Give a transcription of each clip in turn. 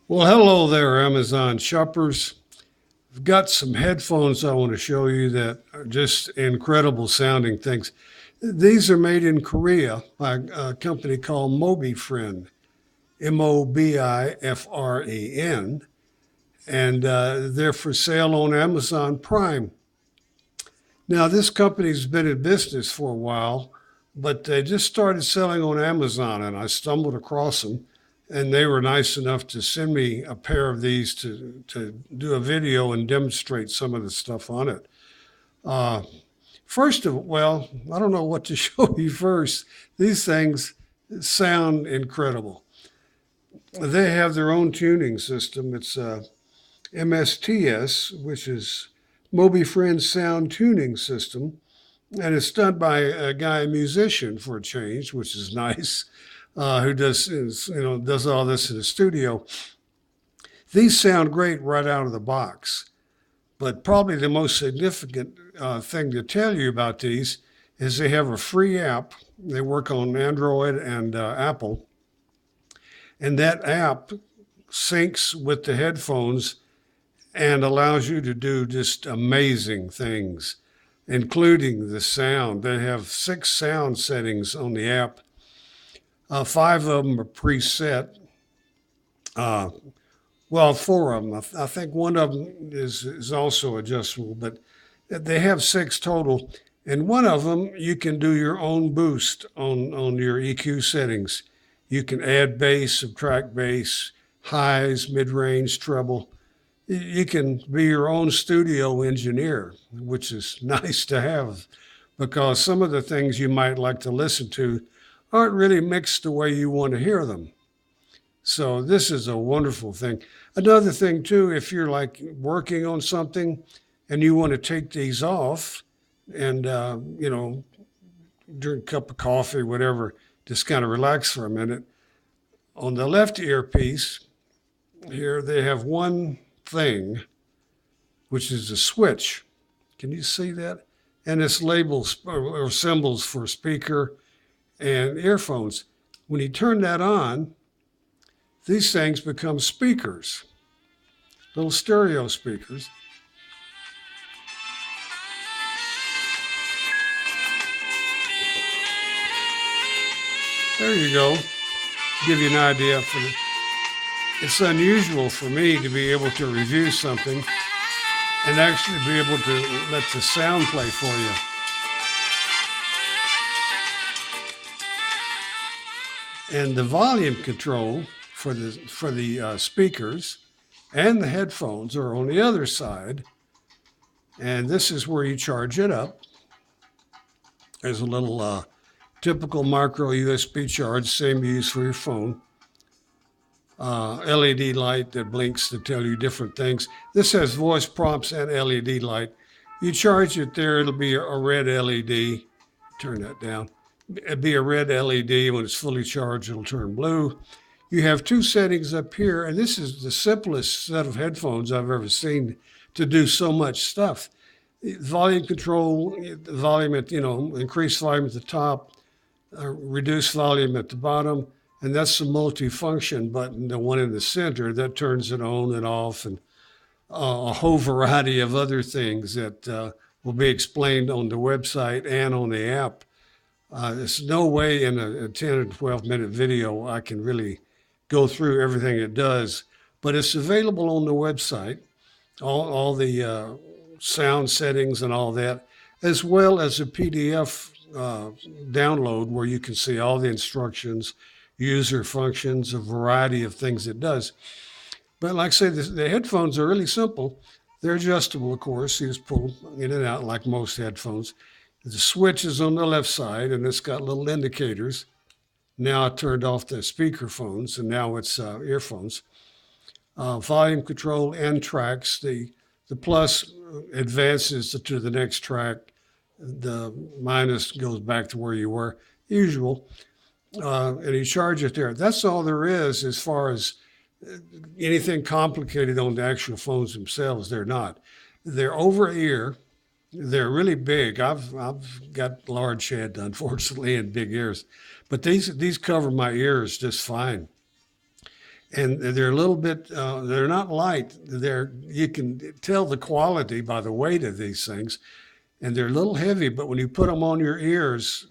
Well, hello there, Amazon shoppers. I've got some headphones I want to show you that are just incredible sounding things. These are made in Korea by a company called Mobifren, Mobifren, and they're for sale on Amazon Prime. Now, this company's been in business for a while, but they just started selling on Amazon, and I stumbled across them, and they were nice enough to send me a pair of these to do a video and demonstrate some of the stuff on it. Uh, First of all, well, I don't know what to show you first. These things sound incredible. They have their own tuning system. It's MSTS, which is Mobifriend's sound tuning system, and it's done by a guy, a musician for a change, which is nice, who does all this in the studio. These sound great right out of the box, but probably the most significant thing to tell you about these is they have a free app. They work on Android and Apple, and that app syncs with the headphones and allows you to do just amazing things, including the sound. They have 6 sound settings on the app. 5 of them are preset. Uh, well, 4 of them. I think one of them is also adjustable, but they have 6 total. And one of them, you can do your own boost on your EQ settings. You can add bass, subtract bass, highs, mid range, treble. You can be your own studio engineer, which is nice to have because some of the things you might like to listen to aren't really mixed the way you want to hear them. So this is a wonderful thing. Another thing too, if you're like working on something and you want to take these off and drink a cup of coffee, whatever, just kind of relax for a minute. On the left earpiece here, they have one thing, which is a switch. Can you see that? And it's labels or symbols for speaker and earphones. When you turn that on, these things become speakers, little stereo speakers. There you go. Give you an idea it's unusual for me to be able to review something and actually be able to let the sound play for you. And the volume control for the speakers and the headphones are on the other side. And this is where you charge it up. There's a little typical micro USB charge, same use for your phone. LED light that blinks to tell you different things. This has voice prompts and LED light. You charge it there, it'll be a red LED. Turn that down. It'll be a red LED. When it's fully charged, it'll turn blue. You have 2 settings up here, and this is the simplest set of headphones I've ever seen to do so much stuff. Volume control, volume at, increase volume at the top, reduce volume at the bottom, and that's the multi-function button, the one in the center that turns it on and off, and a whole variety of other things that will be explained on the website and on the app. There's no way in a 10 or 12 minute video I can really go through everything it does, but it's available on the website, all the sound settings and all that, as well as a PDF download where you can see all the instructions, user functions, a variety of things it does. But like I say, the headphones are really simple. They're adjustable, of course. You just pull in and out like most headphones. The switch is on the left side, and it's got little indicators. Now I turned off the speaker phones, and now it's earphones. Volume control and tracks. The plus advances to the next track. The minus goes back to where you were, usual. And you charge it there. That's all there is as far as anything complicated on the actual phones themselves. They're not. They're over ear. They're really big. I've got large head, unfortunately, and big ears, but these cover my ears just fine. and they're a little bit, they're not light. You can tell the quality by the weight of these things, and they're a little heavy, but when you put them on your ears,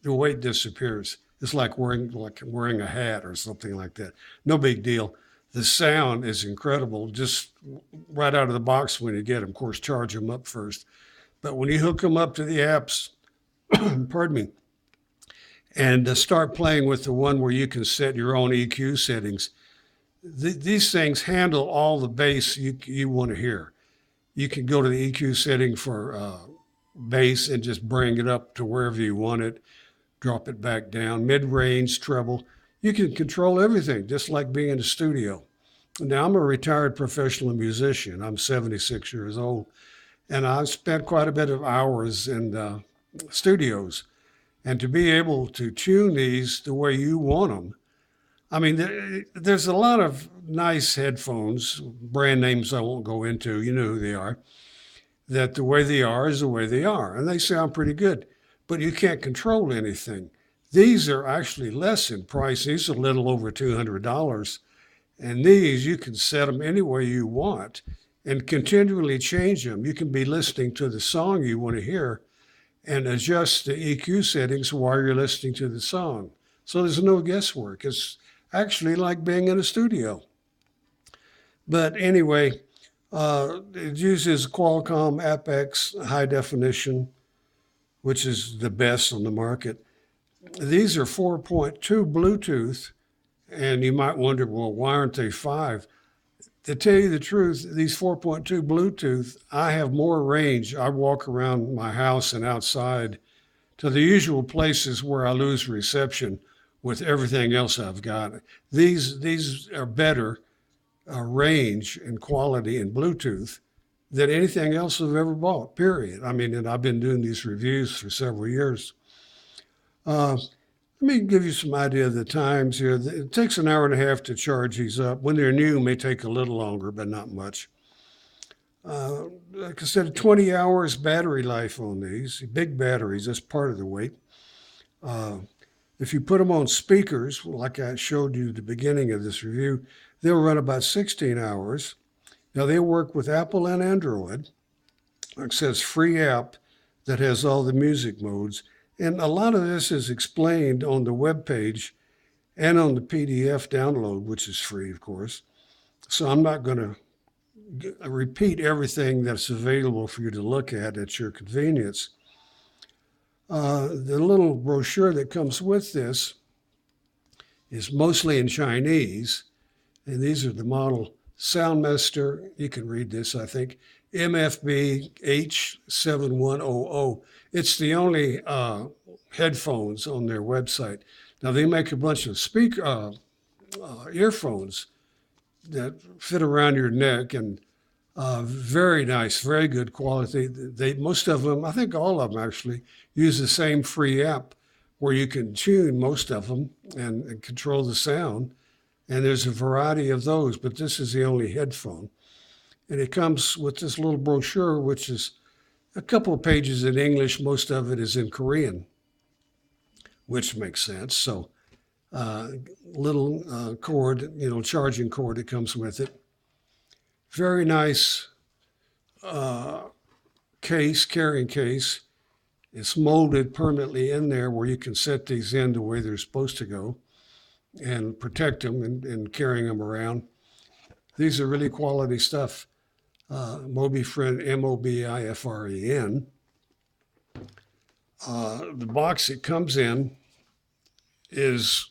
the weight disappears. It's like wearing a hat or something like that. No big deal. The sound is incredible, just right out of the box when you get them. Of course, charge them up first. But when you hook them up to the apps, pardon me, and start playing with the one where you can set your own EQ settings, these things handle all the bass you want to hear. You can go to the EQ setting for bass and just bring it up to wherever you want it, drop it back down, mid-range, treble. You can control everything, just like being in a studio. Now, I'm a retired professional musician. I'm 76 years old, and I've spent quite a bit of hours in studios. And to be able to tune these the way you want them, I mean, there's a lot of nice headphones, brand names I won't go into, you know who they are, that the way they are is the way they are, and they sound pretty good, but you can't control anything. These are actually less in price. These are a little over $200, and these you can set them any way you want and continually change them. You can be listening to the song you want to hear and adjust the EQ settings while you're listening to the song. So there's no guesswork. It's actually like being in a studio. But anyway, it uses Qualcomm apEx high definition, which is the best on the market. These are 4.2 Bluetooth, and you might wonder, well, why aren't they 5? To tell you the truth, these 4.2 Bluetooth, I have more range. I walk around my house and outside to the usual places where I lose reception with everything else I've got. These are better range and quality in Bluetooth than anything else I've ever bought, period. I mean, and I've been doing these reviews for several years. Let me give you some idea of the times here. It takes an hour and a half to charge these up. When they're new, it may take a little longer, but not much. Like I said, 20 hours battery life on these. Big batteries, that's part of the weight. If you put them on speakers, like I showed you at the beginning of this review, they'll run about 16 hours. Now, they work with Apple and Android. Like I said, it's free app that has all the music modes. And a lot of this is explained on the web page and on the PDF download, which is free, of course. So I'm not going to repeat everything that's available for you to look at your convenience. The little brochure that comes with this is mostly in Chinese, and these are the model Soundmaster. You can read this, I think, MFB H7100. It's the only headphones on their website. Now, they make a bunch of earphones that fit around your neck, and very nice, very good quality. Most of them, I think all of them actually, use the same free app where you can tune most of them and control the sound. And there's a variety of those, but this is the only headphone. And it comes with this little brochure, which is a couple of pages in English. Most of it is in Korean, which makes sense. So little cord, charging cord that comes with it. Very nice carrying case. It's molded permanently in there where you can set these in the way they're supposed to go and protect them and carrying them around. These are really quality stuff. Mobifren, Mobifren. The box it comes in is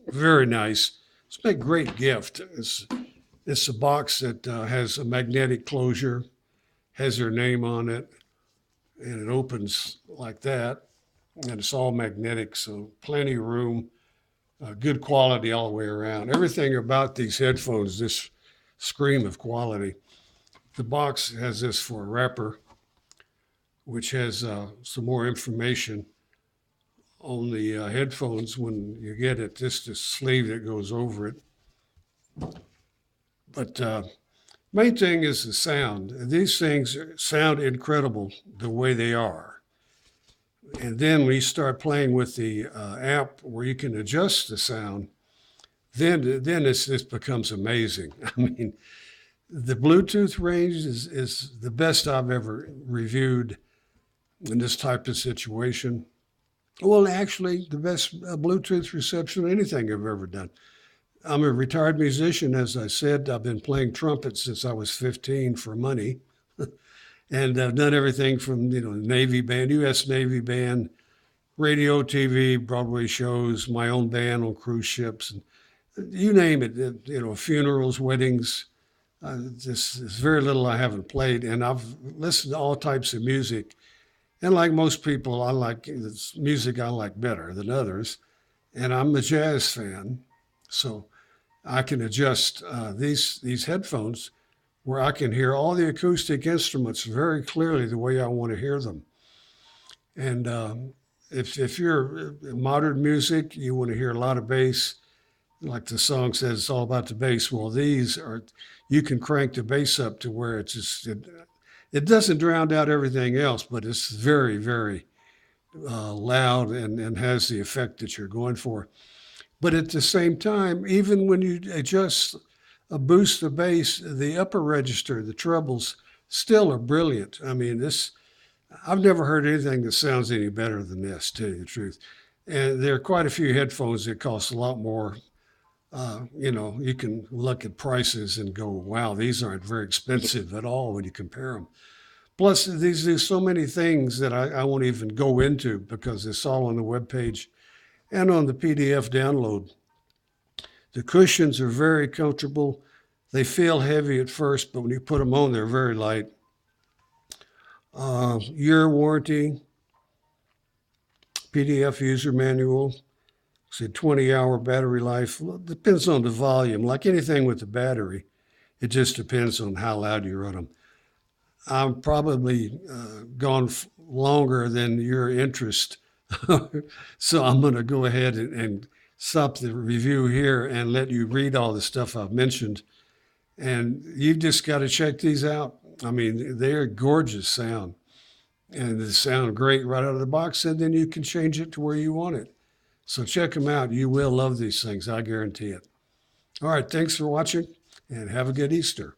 very nice. It's a great gift. It's a box that has a magnetic closure, has their name on it, and it opens like that. And it's all magnetic, so plenty of room. Good quality all the way around. Everything about these headphones just scream of quality. The box has this for a wrapper, which has some more information on the headphones when you get it. This the sleeve that goes over it. But main thing is the sound. These things sound incredible the way they are. And then when you start playing with the app where you can adjust the sound, then this becomes amazing. I mean, the Bluetooth range is the best I've ever reviewed in this type of situation. Well, actually, the best Bluetooth reception of anything I've ever done. I'm a retired musician, as I said. I've been playing trumpet since I was 15 for money, and I've done everything from Navy band, U.S. Navy band, radio, TV, Broadway shows, my own band on cruise ships, and you name it. Funerals, weddings. There's very little I haven't played, and I've listened to all types of music. And like most people, I like it's music I like better than others. And I'm a jazz fan, so I can adjust these headphones where I can hear all the acoustic instruments very clearly the way I want to hear them. And if you're modern music, you want to hear a lot of bass, like the song says, it's all about the bass. Well, these are, you can crank the bass up to where it doesn't drown out everything else, but it's very, very loud and has the effect that you're going for. But at the same time, even when you adjust a boost the bass, the upper register, the trebles, still are brilliant. I mean, I've never heard anything that sounds any better than this, to tell you the truth. And there are quite a few headphones that cost a lot more. You can look at prices and go, wow, these aren't very expensive at all when you compare them. Plus, these do so many things that I won't even go into because it's all on the webpage and on the PDF download. The cushions are very comfortable. They feel heavy at first, but when you put them on, they're very light. Year warranty, PDF user manual, said 20-hour battery life. Well, depends on the volume. Like anything with the battery, it just depends on how loud you run them. I'm probably gone longer than your interest. So I'm going to go ahead and stop the review here and let you read all the stuff I've mentioned. And you've just got to check these out. I mean, they're gorgeous sound. And they sound great right out of the box, and then you can change it to where you want it. So check them out. You will love these things. I guarantee it. All right. Thanks for watching, and have a good Easter.